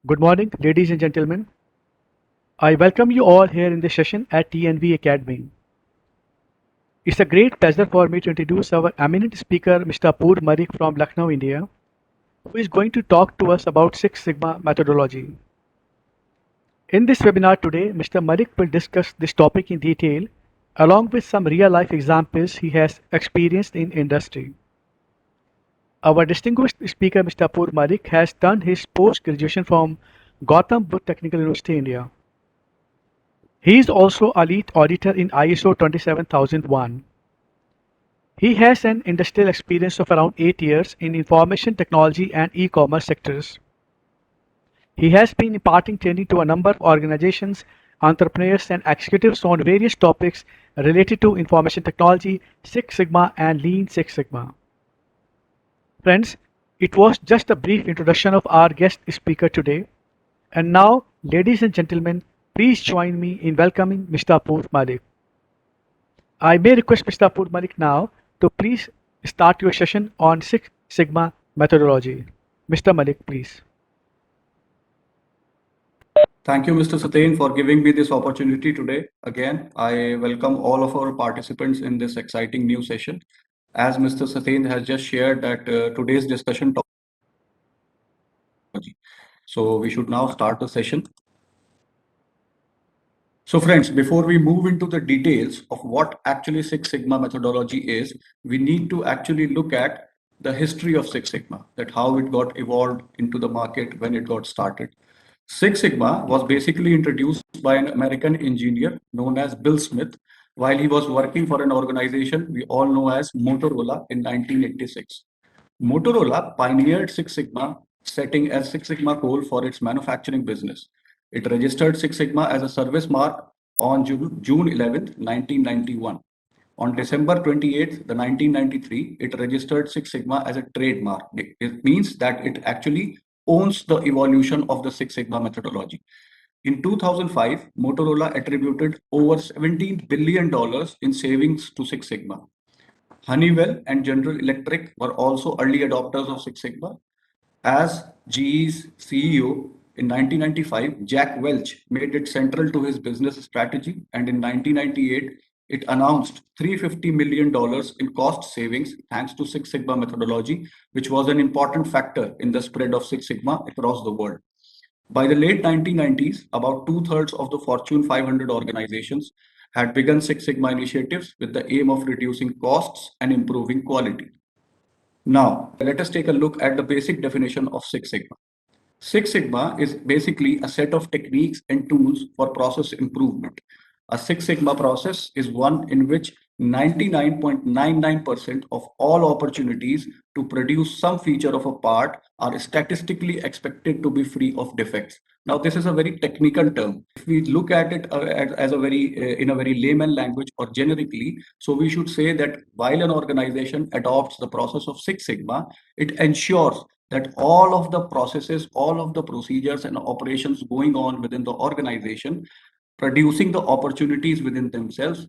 Good morning, ladies and gentlemen. I welcome you all here in this session at TNV Academy. It's a great pleasure for me to introduce our eminent speaker, Mr. Apoor Marik from Lucknow, India, who is going to talk to us about Six Sigma methodology. In this webinar today, Mr. Marik will discuss this topic in detail along with some real-life examples he has experienced in industry. Our distinguished speaker, Mr. Apoor Marik, has done his post-graduation from Gautam Buddha Technical University, India. He is also a lead auditor in ISO 27001. He has an industrial experience of around 8 years in information technology and e-commerce sectors. He has been imparting training to a number of organizations, entrepreneurs, and executives on various topics related to information technology, Six Sigma, and Lean Six Sigma. Friends, it was just a brief introduction of our guest speaker today. And now, ladies and gentlemen, please join me in welcoming Mr. Apoor Malik. I may request Mr. Apoor Malik now to please start your session on Six Sigma methodology. Mr. Malik, please. Thank you, Mr. Sateen, for giving me this opportunity today. Again, I welcome all of our participants in this exciting new session. As Mr. Sateen has just shared that today's discussion topic. So we should now start the session. So friends, before we move into the details of what actually Six Sigma methodology is, we need to actually look at the history of Six Sigma, that how it got evolved into the market when it got started. Six Sigma was basically introduced by an American engineer known as Bill Smith while he was working for an organization we all know as Motorola in 1986. Motorola pioneered Six Sigma, setting a Six Sigma goal for its manufacturing business. It registered Six Sigma as a service mark on June 11, 1991. On December 28th, 1993, it registered Six Sigma as a trademark. It means that it actually owns the evolution of the Six Sigma methodology. In 2005, Motorola attributed over $17 billion in savings to Six Sigma. Honeywell and General Electric were also early adopters of Six Sigma. As GE's CEO in 1995, Jack Welch made it central to his business strategy, and in 1998, it announced $350 million in cost savings thanks to Six Sigma methodology, which was an important factor in the spread of Six Sigma across the world. By the late 1990s, about two-thirds of the Fortune 500 organizations had begun Six Sigma initiatives with the aim of reducing costs and improving quality. Now, let us take a look at the basic definition of Six Sigma. Six Sigma is basically a set of techniques and tools for process improvement. A Six Sigma process is one in which 99.99% of all opportunities to produce some feature of a part are statistically expected to be free of defects. Now, this is a very technical term. If we look at it as a in a very layman language or generically, so we should say that while an organization adopts the process of Six Sigma, it ensures that all of the processes, all of the procedures and operations going on within the organization, producing the opportunities within themselves,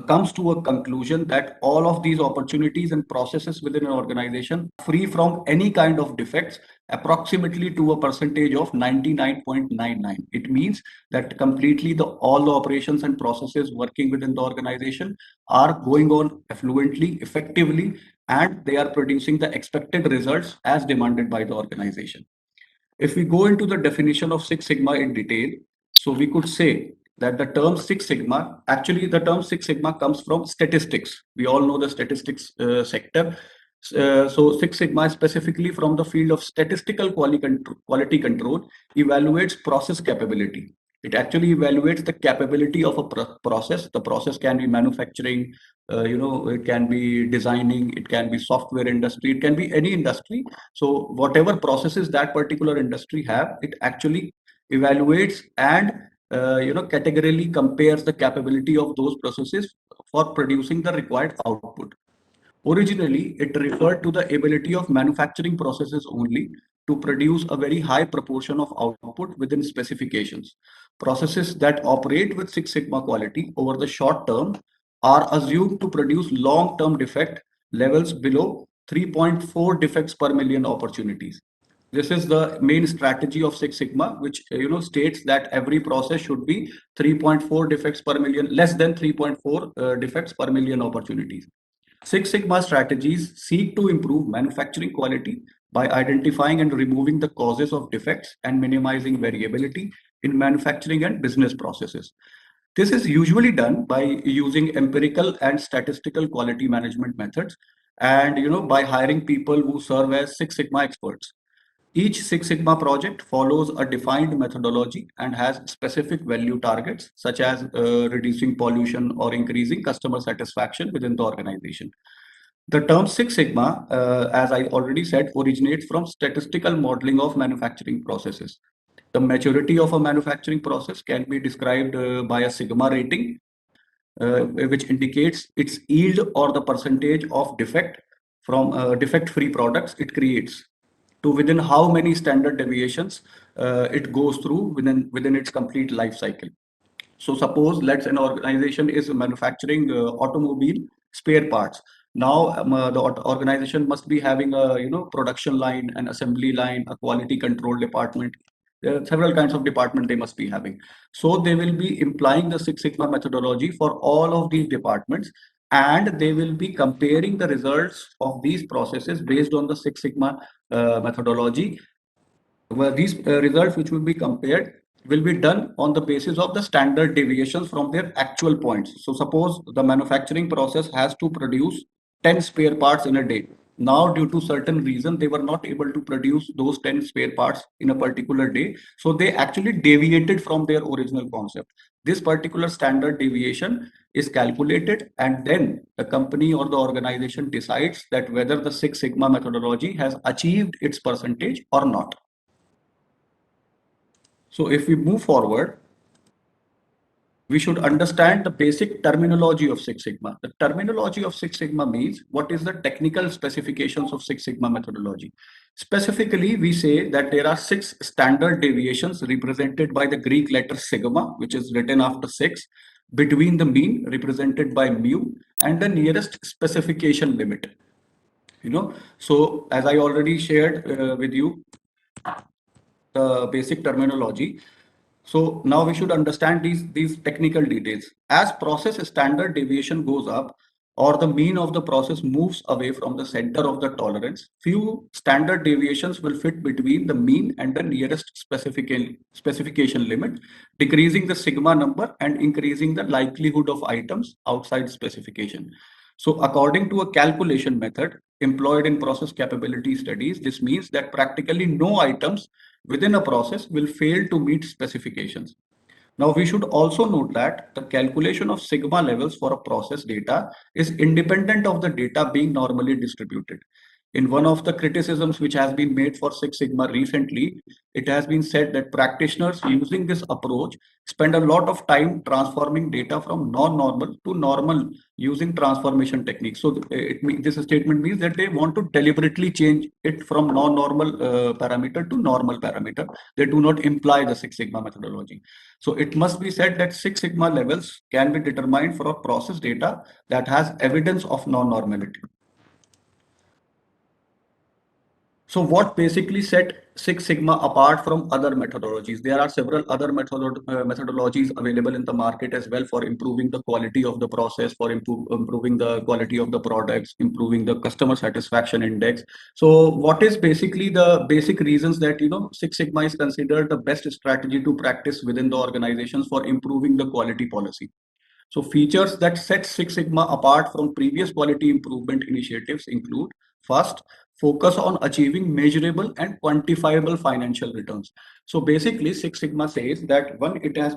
comes to a conclusion that all of these opportunities and processes within an organization are free from any kind of defects, approximately to a percentage of 99.99. It means that completely all the operations and processes working within the organization are going on fluently, effectively, and they are producing the expected results as demanded by the organization. If we go into the definition of Six Sigma in detail, so we could say that the term Six Sigma, actually the term Six Sigma comes from statistics. We all know the statistics sector. So Six Sigma specifically from the field of statistical quality control evaluates process capability. It actually evaluates the capability of a process. The process can be manufacturing, it can be designing, it can be software industry, it can be any industry. So whatever processes that particular industry have, it actually evaluates and categorically compares the capability of those processes for producing the required output. Originally, it referred to the ability of manufacturing processes only to produce a very high proportion of output within specifications. Processes that operate with Six Sigma quality over the short term are assumed to produce long-term defect levels below 3.4 defects per million opportunities. This is the main strategy of Six Sigma, which states that every process should be 3.4 defects per million, less than 3.4 defects per million opportunities. Six Sigma strategies seek to improve manufacturing quality by identifying and removing the causes of defects and minimizing variability in manufacturing and business processes. This is usually done by using empirical and statistical quality management methods, and by hiring people who serve as Six Sigma experts. Each Six Sigma project follows a defined methodology and has specific value targets, such as reducing pollution or increasing customer satisfaction within the organization. The term Six Sigma, as I already said, originates from statistical modeling of manufacturing processes. The maturity of a manufacturing process can be described by a sigma rating, which indicates its yield or the percentage of defect from defect-free products it creates, to within how many standard deviations it goes through within its complete life cycle. So suppose let's an organization is manufacturing automobile spare parts. Now the organization must be having a production line, an assembly line, a quality control department. There are several kinds of department they must be having. So they will be implying the Six Sigma methodology for all of these departments, and they will be comparing the results of these processes based on the Six Sigma methodology, where these results which will be compared will be done on the basis of the standard deviations from their actual points. So suppose the manufacturing process has to produce 10 spare parts in a day. Now, due to certain reason, they were not able to produce those 10 spare parts in a particular day. So they actually deviated from their original concept. This particular standard deviation is calculated, and then the company or the organization decides that whether the Six Sigma methodology has achieved its percentage or not. So if we move forward, we should understand the basic terminology of Six Sigma. The terminology of Six Sigma means what is the technical specifications of Six Sigma methodology. Specifically, we say that there are six standard deviations represented by the Greek letter sigma, which is written after six, between the mean represented by mu and the nearest specification limit. So as I already shared with you the basic terminology. So now we should understand these technical details. As process standard deviation goes up, or the mean of the process moves away from the center of the tolerance, few standard deviations will fit between the mean and the nearest specification limit, decreasing the sigma number and increasing the likelihood of items outside specification. So according to a calculation method employed in process capability studies, this means that practically no items within a process will fail to meet specifications. Now, we should also note that the calculation of sigma levels for a process data is independent of the data being normally distributed. In one of the criticisms which has been made for Six Sigma recently, it has been said that practitioners using this approach spend a lot of time transforming data from non-normal to normal using transformation techniques. So this statement means that they want to deliberately change it from non-normal parameter to normal parameter. They do not imply the Six Sigma methodology. So it must be said that Six Sigma levels can be determined for a process data that has evidence of non-normality. So what basically set Six Sigma apart from other methodologies? There are several other methodologies available in the market as well for improving the quality of the process, for improving the quality of the products, improving the customer satisfaction index. So what is basically the basic reasons that Six Sigma is considered the best strategy to practice within the organizations for improving the quality policy? So features that set Six Sigma apart from previous quality improvement initiatives include: first, focus on achieving measurable and quantifiable financial returns. So basically, Six Sigma says that once it has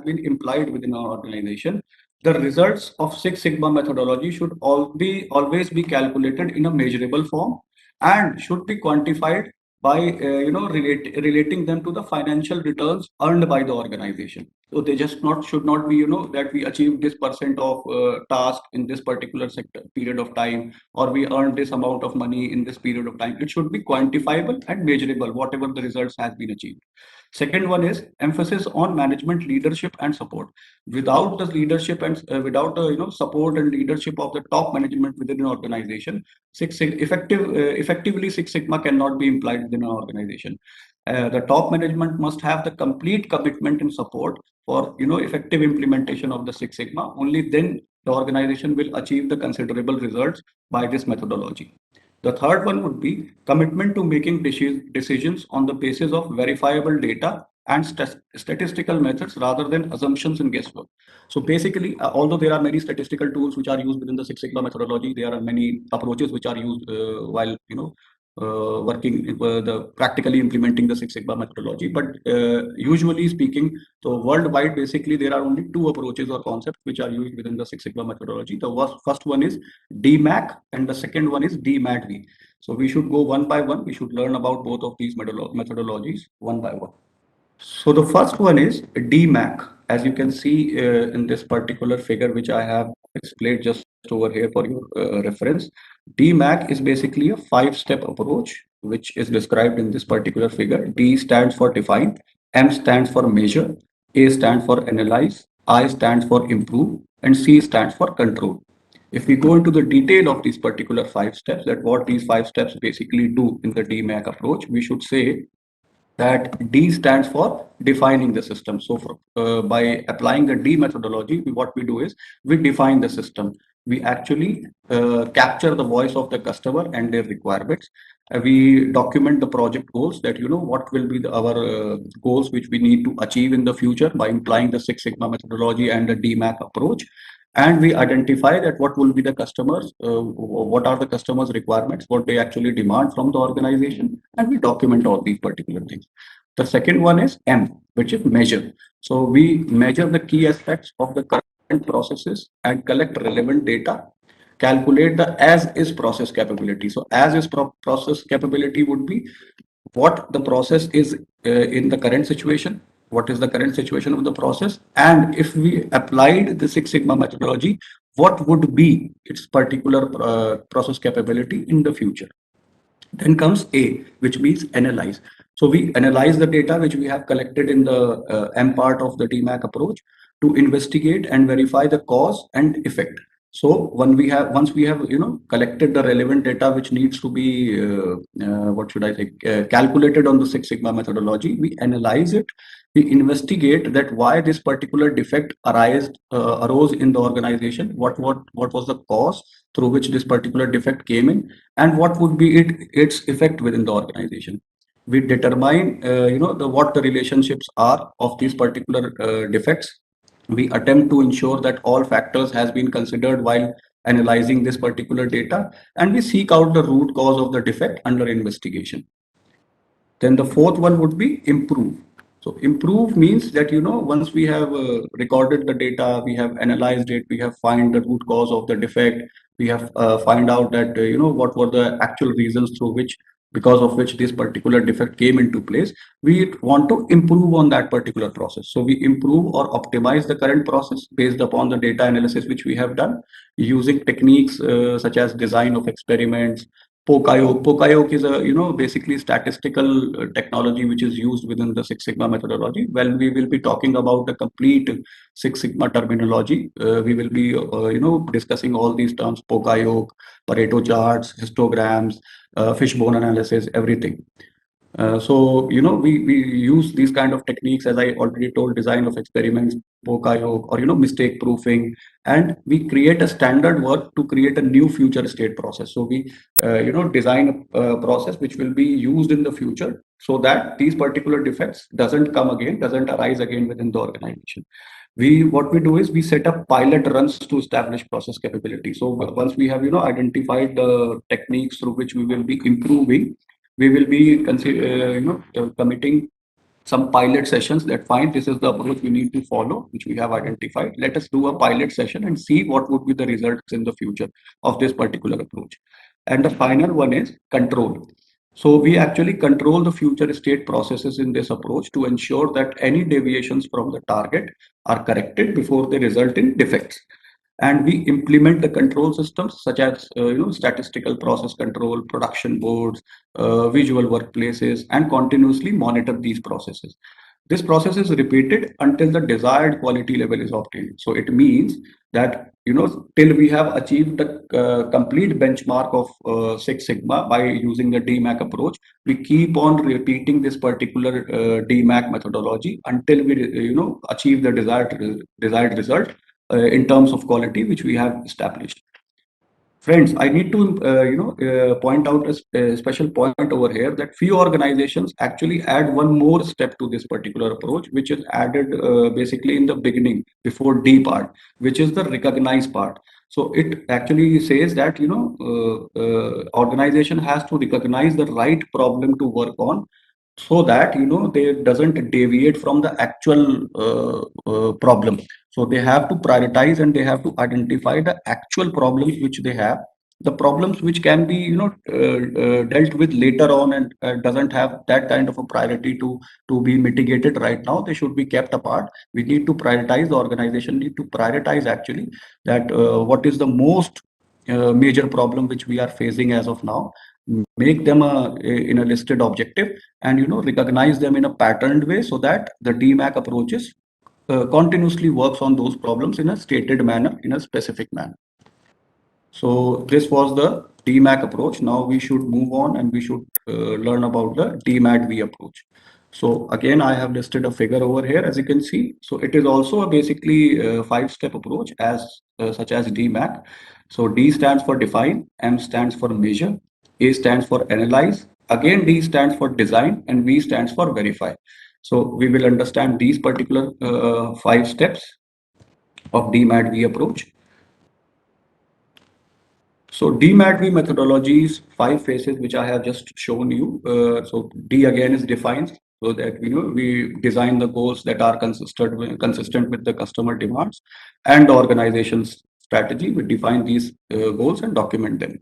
been implied within our organization, the results of Six Sigma methodology should always be calculated in a measurable form and should be quantified by relating them to the financial returns earned by the organization. So they just not should not be, that we achieved this percent of task in this particular sector period of time, or we earned this amount of money in this period of time. It should be quantifiable and measurable, whatever the results has been achieved. Second one is emphasis on management, leadership, and support. Without the leadership and without the support and leadership of the top management within an organization, effectively Six Sigma cannot be implied within an organization. The top management must have the complete commitment and support for effective implementation of the Six Sigma. Only then the organization will achieve the considerable results by this methodology. The third one would be commitment to making decisions on the basis of verifiable data and statistical methods rather than assumptions and guesswork. So basically, although there are many statistical tools which are used within the Six Sigma methodology, there are many approaches which are used while working the practically implementing the Six Sigma methodology. But usually speaking, so worldwide, basically there are only two approaches or concepts which are used within the Six Sigma methodology. The first one is DMACC and the second one is DMAT. So we should go one by one. We should learn about both of these methodologies one by one. So the first one is DMACC. As you can see in this particular figure, which I have displayed just over here for your reference, DMACC is basically a five-step approach, which is described in this particular figure. D stands for define, M stands for measure, A stands for analyze, I stands for improve, and C stands for control. If we go into the detail of these particular five steps, that what these five steps basically do in the DMACC approach, we should say that D stands for defining the system. So by applying the D methodology, what we do is we define the system. We actually capture the voice of the customer and their requirements. We document the project goals, that what will be our goals which we need to achieve in the future by applying the Six Sigma methodology and the DMACC approach. And we identify that what will be the customers, what are the customers' requirements, what they actually demand from the organization, and we document all these particular things. The second one is M, which is measure. So we measure the key aspects of the current processes and collect relevant data, calculate the as is process capability. So as is process capability would be what the process is in the current situation, what is the current situation of the process, and if we applied the Six Sigma methodology, what would be its particular process capability in the future. Then comes A, which means analyze. So we analyze the data which we have collected in the M part of the DMACC approach to investigate and verify the cause and effect. So once we have collected the relevant data which needs to be what should I say calculated on the Six Sigma methodology, we analyze it. We investigate that why this particular defect arose in the organization. What was the cause through which this particular defect came in, and what would be its effect within the organization. We determine what the relationships are of these particular defects. We attempt to ensure that all factors has been considered while analyzing this particular data, and we seek out the root cause of the defect under investigation. Then the fourth one would be improve. So improve means that once we have recorded the data, we have analyzed it, we have find the root cause of the defect, we have find out that what were the actual reasons through which, because of which this particular defect came into place. We want to improve on that particular process. So we improve or optimize the current process based upon the data analysis which we have done using techniques such as design of experiments, POCAYOK. POCAYOK is a basically statistical technology which is used within the Six Sigma methodology. Well, we will be talking about the complete Six Sigma terminology. We will be discussing all these terms: POCAYOK, Pareto charts, histograms, fishbone analysis, everything. So we use these kind of techniques, as I already told, design of experiments, POCAYOK, or mistake proofing, and we create a standard work to create a new future state process. So we design a process which will be used in the future, so that these particular defects doesn't arise again within the organization. What we do is we set up pilot runs to establish process capability. So once we have identified the techniques through which we will be improving, we will be committing some pilot sessions that fine, this is the approach we need to follow, which we have identified. Let us do a pilot session and see what would be the results in the future of this particular approach. And the final one is control. So we actually control the future state processes in this approach to ensure that any deviations from the target are corrected before they result in defects. And we implement the control systems such as statistical process control, production boards, visual workplaces, and continuously monitor these processes. This process is repeated until the desired quality level is obtained. So it means that till we have achieved the complete benchmark of Six Sigma by using the DMACC approach, we keep on repeating this particular DMACC methodology until we achieve the desired result in terms of quality which we have established. Friends, I need to point out a special point over here that few organizations actually add one more step to this particular approach, which is added basically in the beginning before D part, which is the recognize part. So it actually says that organization has to recognize the right problem to work on so that they doesn't deviate from the actual problem. So they have to prioritize and they have to identify the actual problems which they have, the problems which can be dealt with later on and doesn't have that kind of a priority to be mitigated right now. They should be kept apart. We need to prioritize, the organization need to prioritize actually that what is the most major problem which we are facing as of now, make them in a listed objective, and recognize them in a patterned way so that the DMACC approaches continuously works on those problems in a stated manner, in a specific manner. So this was the DMACC approach. Now we should move on and we should learn about the DMAT-V approach. So again, I have listed a figure over here, as you can see. So it is also a basically five-step approach as such as DMACC. So D stands for define, M stands for measure, A stands for analyze, again D stands for design, and V stands for verify. So we will understand these particular five steps of DMAT-V approach. So DMAT-V methodologies, five phases, which I have just shown you. So D again is defines, so that we design the goals that are consistent with the customer demands and the organization's strategy. We define these goals and document them.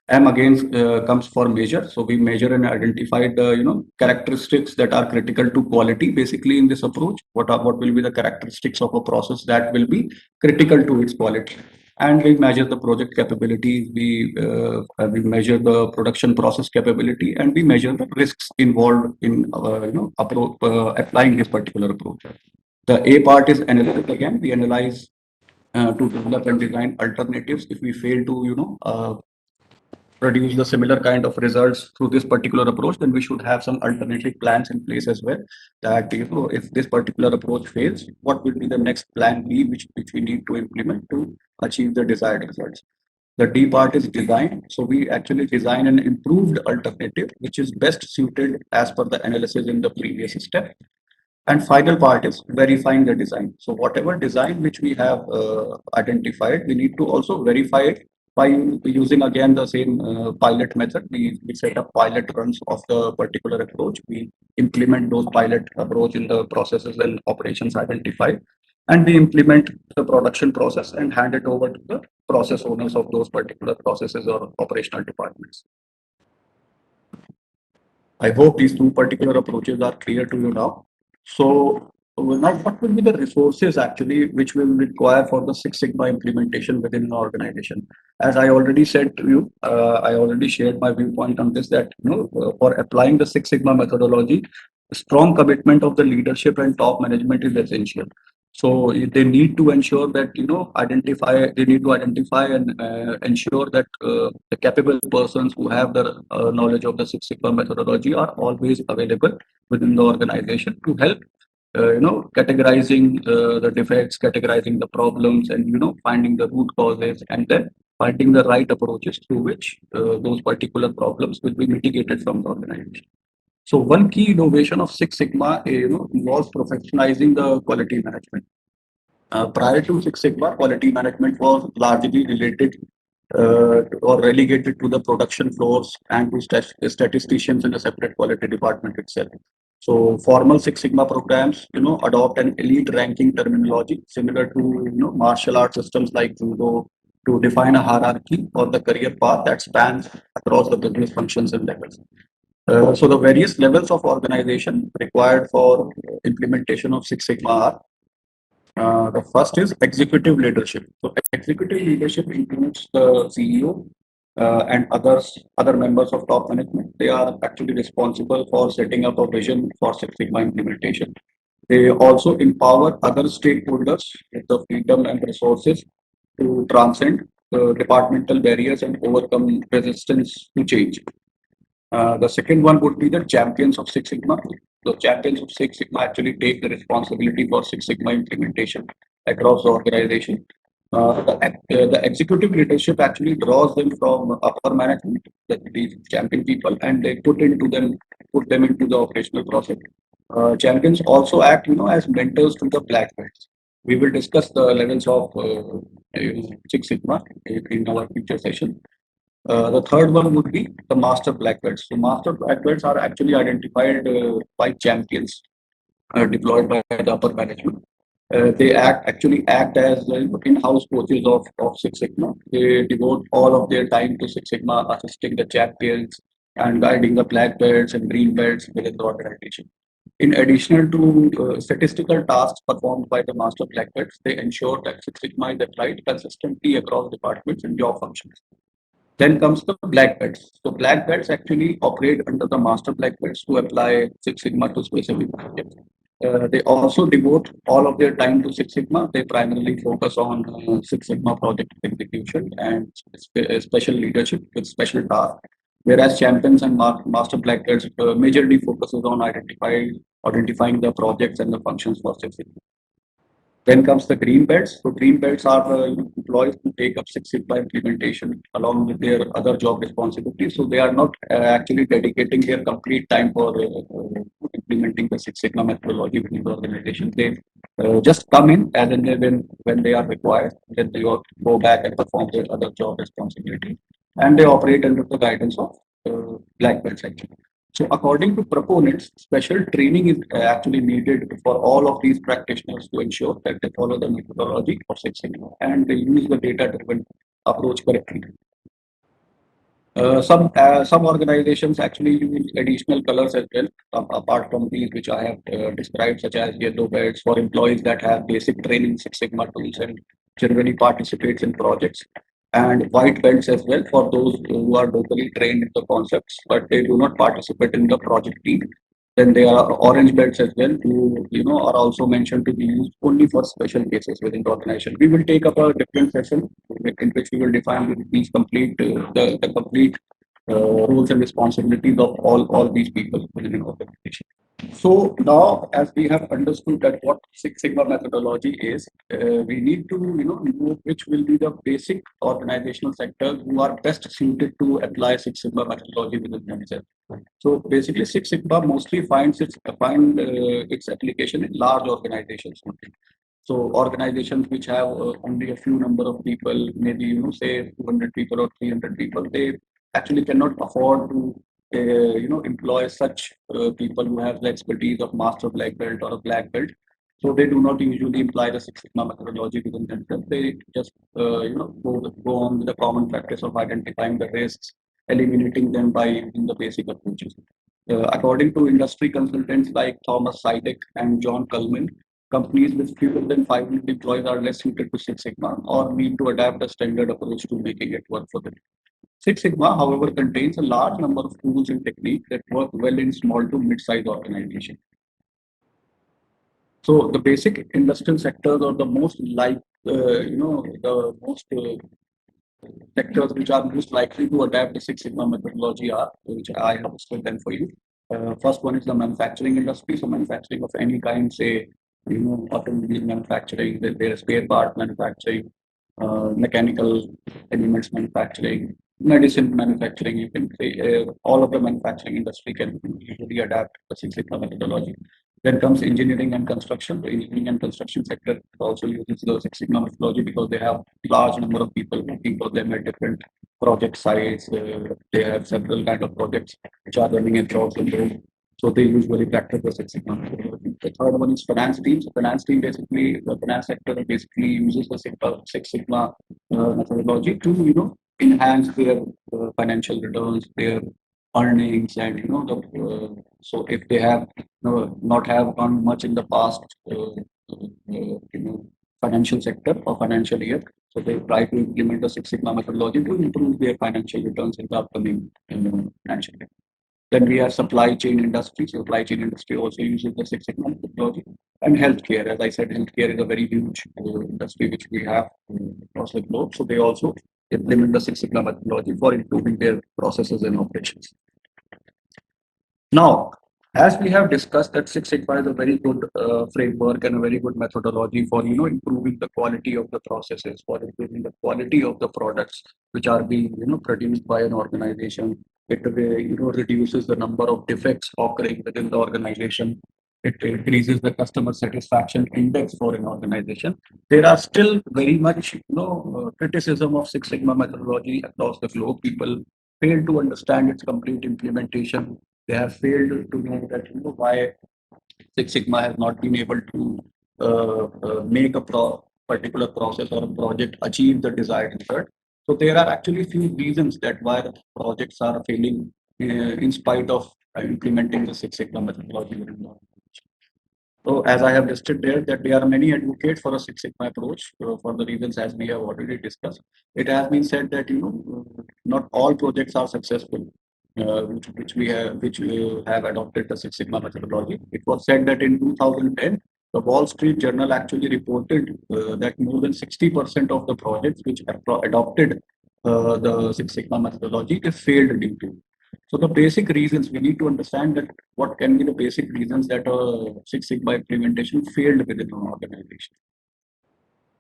M again comes for measure. So we measure and identify the characteristics that are critical to quality. Basically, in this approach, what will be the characteristics of a process that will be critical to its quality? And we measure the project capability. We measure the production process capability, and we measure the risks involved in applying this particular approach. The A part is analytic. Again, we analyze to develop and design alternatives if we fail to produce the similar kind of results through this particular approach, then we should have some alternative plans in place as well. That if this particular approach fails, what will be the next plan B which we need to implement to achieve the desired results. The D part is design. So we actually design an improved alternative which is best suited as per the analysis in the previous step. And final part is verifying the design. So whatever design which we have identified, we need to also verify it by using again the same pilot method. We set up pilot runs of the particular approach. We implement those pilot approach in the processes and operations identified. And we implement the production process and hand it over to the process owners of those particular processes or operational departments. I hope these two particular approaches are clear to you now. So now what will be the resources actually which will require for the Six Sigma implementation within an organization? As I already said to you, I already shared my viewpoint on this that for applying the Six Sigma methodology, strong commitment of the leadership and top management is essential. So they need to ensure that they need to identify and ensure that the capable persons who have the knowledge of the Six Sigma methodology are always available within the organization to help categorizing the defects, categorizing the problems, and finding the root causes, and then finding the right approaches through which those particular problems will be mitigated from the organization. So one key innovation of Six Sigma, involves professionalizing the quality management. Prior to Six Sigma, quality management was largely related or relegated to the production floors and to statisticians in a separate quality department itself. So formal Six Sigma programs, adopt an elite ranking terminology similar to martial art systems like judo to define a hierarchy or the career path that spans across the business functions and levels. So the various levels of organization required for implementation of Six Sigma are the first is executive leadership. So executive leadership includes the CEO and other members of top management. They are actually responsible for setting up a vision for Six Sigma implementation. They also empower other stakeholders with the freedom and resources to transcend departmental barriers and overcome resistance to change. The second one would be the champions of Six Sigma. The champions of Six Sigma actually take the responsibility for Six Sigma implementation across the organization. The executive leadership actually draws them from upper management, these champion people, and they put them into the operational process. Champions also act, as mentors to the black belts. We will discuss the levels of Six Sigma in our future session. The third one would be the master black belts. So master black belts are actually identified by champions deployed by the upper management. They actually act as in-house coaches of Six Sigma. They devote all of their time to Six Sigma, assisting the champions and guiding the black belts and green belts within the organization. In addition to statistical tasks performed by the master black belts, they ensure that Six Sigma is applied consistently across departments and job functions. Then comes the black belts. So black belts actually operate under the master black belts to apply Six Sigma to specific projects. They also devote all of their time to Six Sigma. They primarily focus on Six Sigma project execution and special leadership with special tasks. Whereas champions and master black belts majorly focuses on identifying the projects and the functions for Six Sigma. Then comes the green belts. So green belts are employees who take up Six Sigma implementation along with their other job responsibilities. So they are not actually dedicating their complete time for implementing the Six Sigma methodology within the organization. They just come in as and when they are required. Then they go back and perform their other job responsibilities, and they operate under the guidance of black belts actually. So according to proponents, special training is actually needed for all of these practitioners to ensure that they follow the methodology of Six Sigma and they use the data-driven approach correctly. Some organizations actually use additional colors as well, apart from these which I have described, such as yellow belts for employees that have basic training Six Sigma tools and generally participates in projects, and white belts as well for those who are locally trained in the concepts, but they do not participate in the project team. Then there are orange belts as well, who are also mentioned to be used only for special cases within the organization. We will take up a different session in which we will define these the complete roles and responsibilities of all these people within an organization. So now, as we have understood that what Six Sigma methodology is, we need to know which will be the basic organizational sectors who are best suited to apply Six Sigma methodology within themselves. So basically, Six Sigma mostly its application in large organizations. So organizations which have only a few number of people, maybe say 200 people or 300 people, they actually cannot afford to employ such people who have the expertise of master black belt or a black belt. So they do not usually imply the Six Sigma methodology within themselves. They just go on with the common practice of identifying the risks, eliminating them by using the basic approaches. According to industry consultants like Thomas Sidek and John Cullman, companies with fewer than 500 employees are less suited to Six Sigma or need to adapt a standard approach to making it work for them. Six Sigma, however, contains a large number of tools and techniques that work well in small to mid-sized organizations. So the basic industrial sectors are the most the most sectors which are most likely to adapt the Six Sigma methodology are, which I have listed them for you. First one is the manufacturing industry. So manufacturing of any kind, say, automobile manufacturing, their spare part manufacturing, mechanical elements manufacturing, medicine manufacturing. You can say all of the manufacturing industry can usually adapt the Six Sigma methodology. Then comes engineering and construction. The engineering and construction sector also uses the Six Sigma methodology because they have large number of people working for them at different project sites. They have several kind of projects which are running across the globe. So they usually practice the Six Sigma methodology. The third one is finance teams. The finance team basically, the finance sector basically uses the Six Sigma methodology to enhance their financial returns, their earnings and so if they have not have earned much in the past financial sector or financial year, so they try to implement the Six Sigma methodology to improve their financial returns in the upcoming financial year. Then we have supply chain industry. Supply chain industry also uses the Six Sigma methodology. And healthcare, as I said, healthcare is a very huge industry which we have across the globe. So they also implement the Six Sigma methodology for improving their processes and operations. Now, as we have discussed, that Six Sigma is a very good framework and a very good methodology for improving the quality of the processes, for improving the quality of the products which are being produced by an organization. It reduces the number of defects occurring within the organization. It increases the customer satisfaction index for an organization. There are still very much criticism of Six Sigma methodology across the globe. People fail to understand its complete implementation. They have failed to know that why Six Sigma has not been able to make a particular process or a project achieve the desired result. So there are actually few reasons that why the projects are failing in spite of implementing the Six Sigma methodology within the organization. So as I have listed there, that there are many advocates for a Six Sigma approach for the reasons as we have already discussed. It has been said that not all projects are successful, which we have adopted the Six Sigma methodology. It was said that in 2010, the Wall Street Journal actually reported that more than 60% of the projects which adopted the Six Sigma methodology they failed due to. So the basic reasons we need to understand that what can be the basic reasons that a Six Sigma implementation failed within an organization.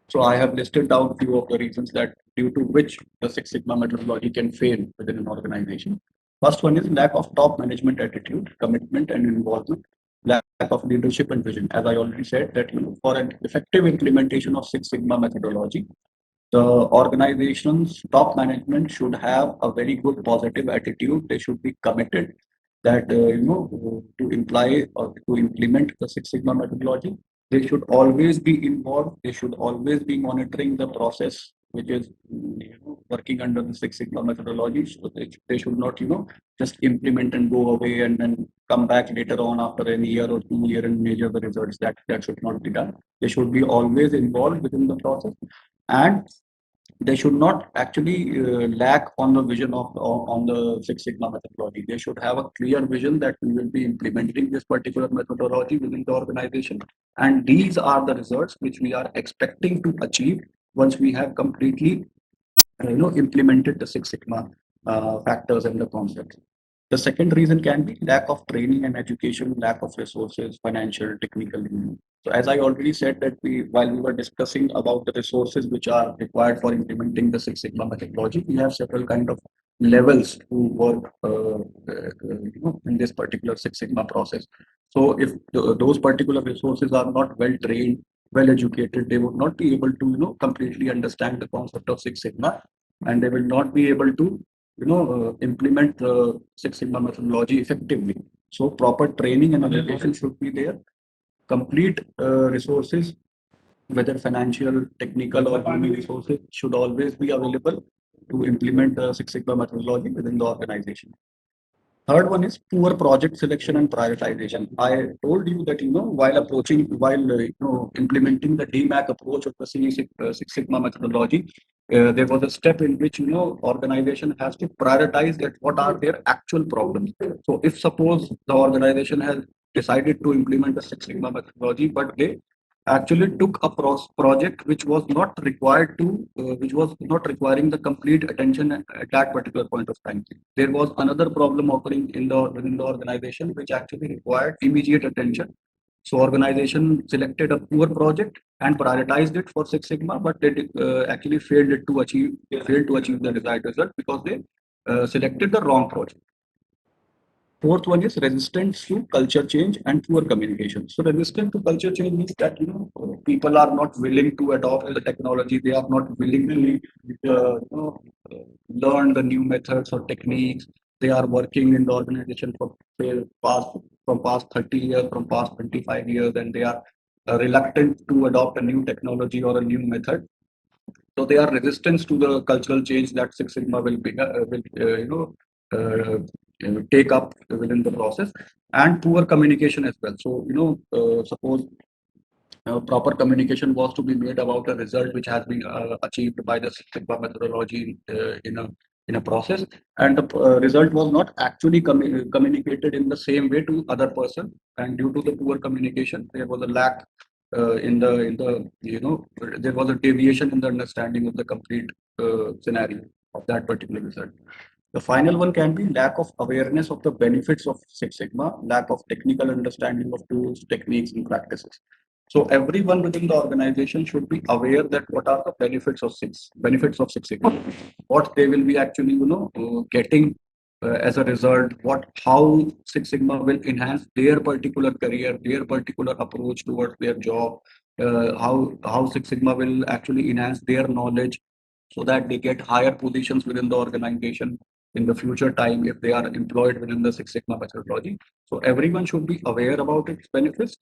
So I have listed down few of the reasons that due to which the Six Sigma methodology can fail within an organization. First one is lack of top management attitude, commitment, and involvement, lack of leadership and vision. As I already said, that for an effective implementation of Six Sigma methodology, the organization's top management should have a very good positive attitude. They should be committed that to imply or to implement the Six Sigma methodology. They should always be involved. They should always be monitoring the process which is working under the Six Sigma methodology. So they should not just implement and go away and then come back later on after a year or 2 year and measure the results. That should not be done. They should be always involved within the process, and they should not actually lack on the vision of on the Six Sigma methodology. They should have a clear vision that we will be implementing this particular methodology within the organization, and these are the results which we are expecting to achieve once we have completely implemented the Six Sigma factors and the concepts. The second reason can be lack of training and education, lack of resources, financial, technical. So as I already said that while we were discussing about the resources which are required for implementing the Six Sigma methodology, we have several kind of levels to work in this particular Six Sigma process. So if those particular resources are not well trained, well educated, they would not be able to completely understand the concept of Six Sigma, and they will not be able to implement the Six Sigma methodology effectively. So proper training and education should be there. Complete resources, whether financial, technical, or human resources, should always be available to implement the Six Sigma methodology within the organization. Third one is poor project selection and prioritization. I told you that while implementing the DMACC approach of the Six Sigma methodology, there was a step in which organization has to prioritize that what are their actual problems. So if suppose the organization has decided to implement the Six Sigma methodology, but they actually took a project which was not required to, which was not requiring the complete attention at that particular point of time. There was another problem occurring within the organization which actually required immediate attention. So organization selected a poor project and prioritized it for Six Sigma, but they actually failed to achieve the desired result because they selected the wrong project. Fourth one is resistance to culture change and poor communication. So resistance to culture change means that people are not willing to adopt the technology. They are not willing to learn the new methods or techniques. They are working in the organization for past 30 years, from past 25 years, and they are reluctant to adopt a new technology or a new method. So they are resistant to the cultural change that Six Sigma will take up within the process, and poor communication as well. So, suppose proper communication was to be made about a result which has been achieved by the Six Sigma methodology in a process, and the result was not actually communicated in the same way to other person, and due to the poor communication, there was a lack in the there was a deviation in the understanding of the complete scenario of that particular result. The final one can be lack of awareness of the benefits of Six Sigma, lack of technical understanding of tools, techniques, and practices. So everyone within the organization should be aware that what are the benefits of Six Sigma, what they will be actually getting as a result, how Six Sigma will enhance their particular career, their particular approach towards their job, how Six Sigma will actually enhance their knowledge so that they get higher positions within the organization in the future time if they are employed within the Six Sigma methodology. So everyone should be aware about its benefits,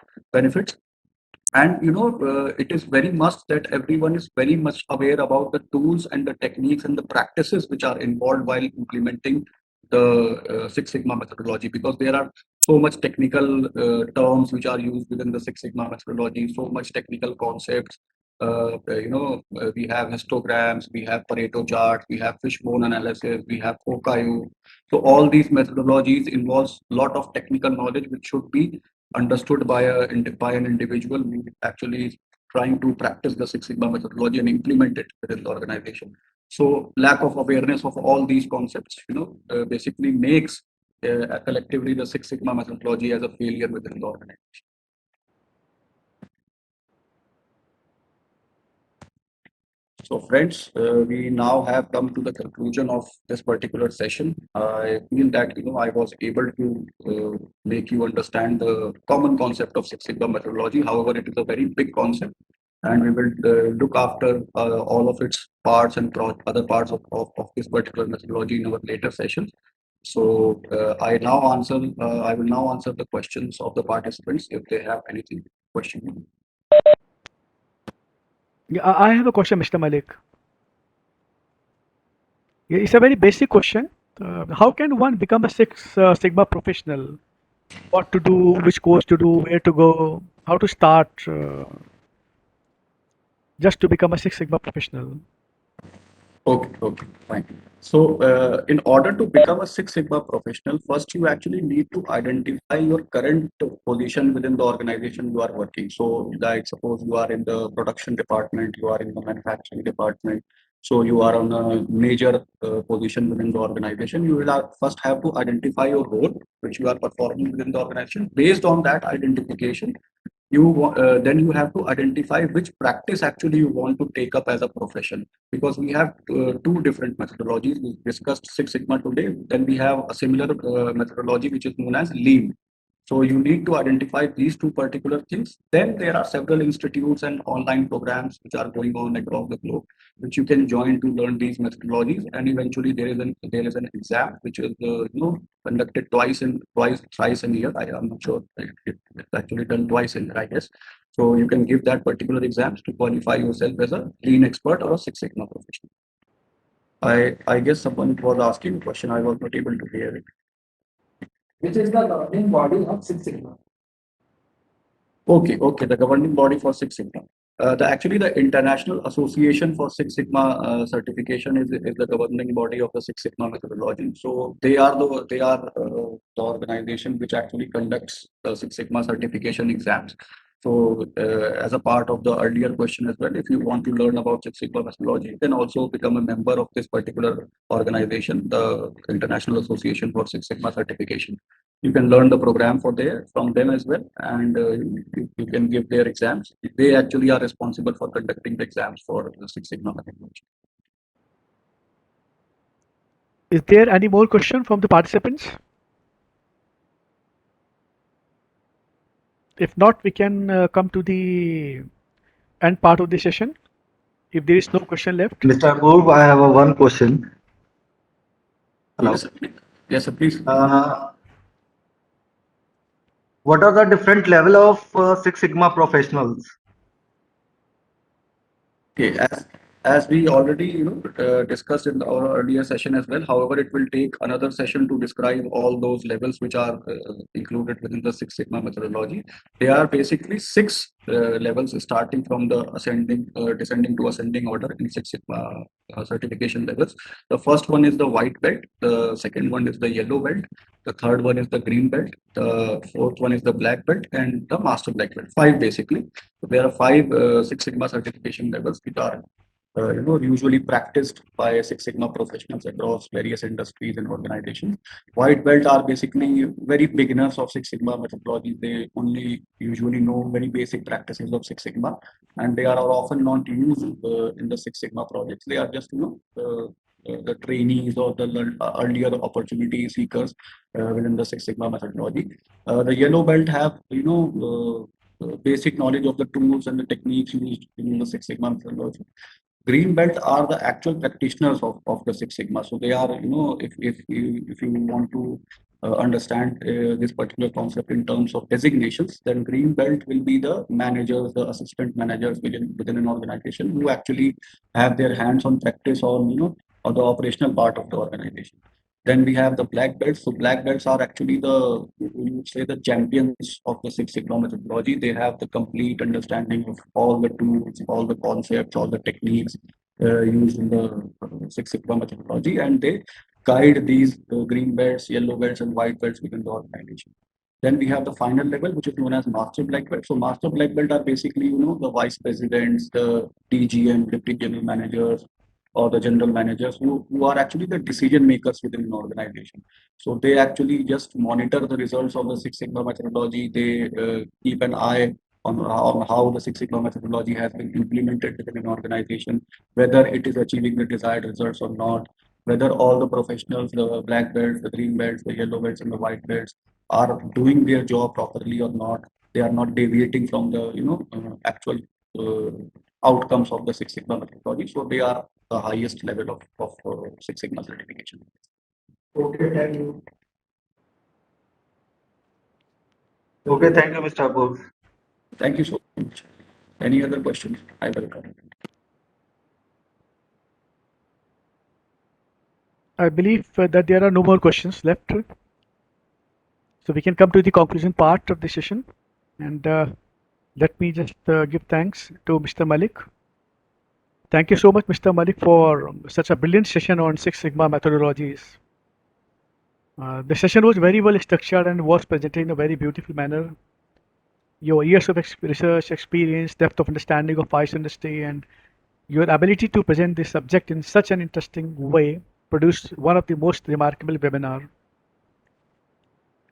and it is very must that everyone is very much aware about the tools and the techniques and the practices which are involved while implementing the Six Sigma methodology, because there are so much technical terms which are used within the Six Sigma methodology, so much technical concepts. We have histograms, we have Pareto charts, we have fishbone analysis, we have Okayu. So all these methodologies involves a lot of technical knowledge which should be understood by an individual who actually is trying to practice the Six Sigma methodology and implement it within the organization. So lack of awareness of all these concepts, basically makes collectively the Six Sigma methodology as a failure within the organization. So friends, we now have come to the conclusion of this particular session. I feel that I was able to make you understand the common concept of Six Sigma methodology. However, it is a very big concept, and we will look after all of its parts and other parts of this particular methodology in our later sessions. So I will now answer the questions of the participants if they have anything question. Yeah, I have a question, Mr. Malik. Yeah, it's a very basic question. How can one become a Six Sigma professional? What to do, which course to do, where to go, how to start just to become a Six Sigma professional? Okay, fine. So, in order to become a Six Sigma professional, first you actually need to identify your current position within the organization you are working. So, like suppose you are in the production department, you are in the manufacturing department. So, you are on a major position within the organization. You will first have to identify your role, which you are performing within the organization. Based on that identification, then you have to identify which practice actually you want to take up as a profession, because we have two different methodologies. We discussed Six Sigma today, then we have a similar methodology which is known as Lean. So you need to identify these two particular things. Then there are several institutes and online programs which are going on across the globe, which you can join to learn these methodologies. And eventually there is an exam which is conducted thrice in a year. I am not sure. It's actually done twice in a year, I guess. So you can give that particular exams to qualify yourself as a Lean expert or a Six Sigma professional. I guess someone was asking a question. I was not able to hear it. Which is the governing body of Six Sigma? Okay. The governing body for Six Sigma. Actually, the International Association for Six Sigma certification is the governing body of the Six Sigma methodology. So they are the organization which actually conducts the Six Sigma certification exams. So, as a part of the earlier question as well, if you want to learn about Six Sigma methodology, you can also become a member of this particular organization, the International Association for Six Sigma certification. You can learn the program from them as well, and you can give their exams. They actually are responsible for conducting the exams for the Six Sigma methodology. Is there any more question from the participants? If not, we can come to the end part of the session. If there is no question left. Mr. Apoorv, I have a one question. Hello. Yes, sir, please. What are the different level of Six Sigma professionals? Okay, As we already discussed in our earlier session as well. However, it will take another session to describe all those levels which are included within the Six Sigma methodology. They are basically six levels starting from the descending to ascending order in Six Sigma certification levels. The first one is the white belt, the second one is the yellow belt, the third one is the green belt, the fourth one is the black belt, and the master black belt. Five basically. So there are five Six Sigma certification levels which are usually practiced by Six Sigma professionals across various industries and organizations. White belt are basically very beginners of Six Sigma methodology. They only usually know very basic practices of Six Sigma, and they are often not used in the Six Sigma projects. They are just the trainees or the earlier opportunity seekers within the Six Sigma methodology. The yellow belt have basic knowledge of the tools and the techniques used in the Six Sigma methodology. Green belt are the actual practitioners of the Six Sigma. So they are, if you want to understand this particular concept in terms of designations, then green belt will be the managers, the assistant managers within an organization who actually have their hands on practice on, on the operational part of the organization. Then we have the black belts. So black belts are actually you would say, the champions of the Six Sigma methodology. They have the complete understanding of all the tools, all the concepts, all the techniques used in the Six Sigma methodology, and they guide these green belts, yellow belts, and white belts within the organization. Then we have the final level, which is known as master black belt. So master black belt are basically, the vice presidents, the DGM, deputy general managers, or the general managers who are actually the decision makers within an organization. So they actually just monitor the results of the Six Sigma methodology. They keep an eye on how the Six Sigma methodology has been implemented within an organization, whether it is achieving the desired results or not, whether all the professionals, the black belts, the green belts, the yellow belts, and the white belts are doing their job properly or not. They are not deviating from the actual uh, outcomes of the Six Sigma methodology. So they are the highest level of Six Sigma certification. Okay, thank you. Okay, thank you, Mr. Apur. Thank you so much. Any other questions? I welcome. I believe that there are no more questions left. So we can come to the conclusion part of the session. And let me just give thanks to Mr. Malik. Thank you so much, Mr. Malik, for such a brilliant session on Six Sigma methodologies. The session was very well structured and was presented in a very beautiful manner. Your years of research experience, depth of understanding of ICE industry, and your ability to present this subject in such an interesting way produced one of the most remarkable webinar.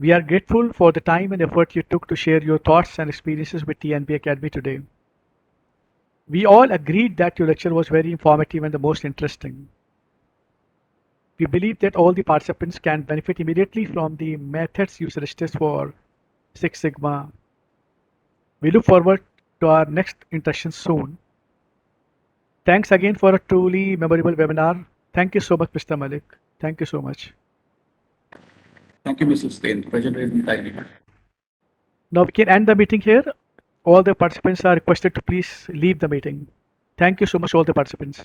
We are grateful for the time and effort you took to share your thoughts and experiences with TNB Academy today. We all agreed that your lecture was very informative and the most interesting. We believe that all the participants can benefit immediately from the methods you suggested for Six Sigma. We look forward to our next interaction soon. Thanks again for a truly memorable webinar. Thank you so much, Mr. Malik. Thank you so much. Thank you, Mr. Stein. Pleasure is entirely. Now we can end the meeting here. All the participants are requested to please leave the meeting. Thank you so much, all the participants.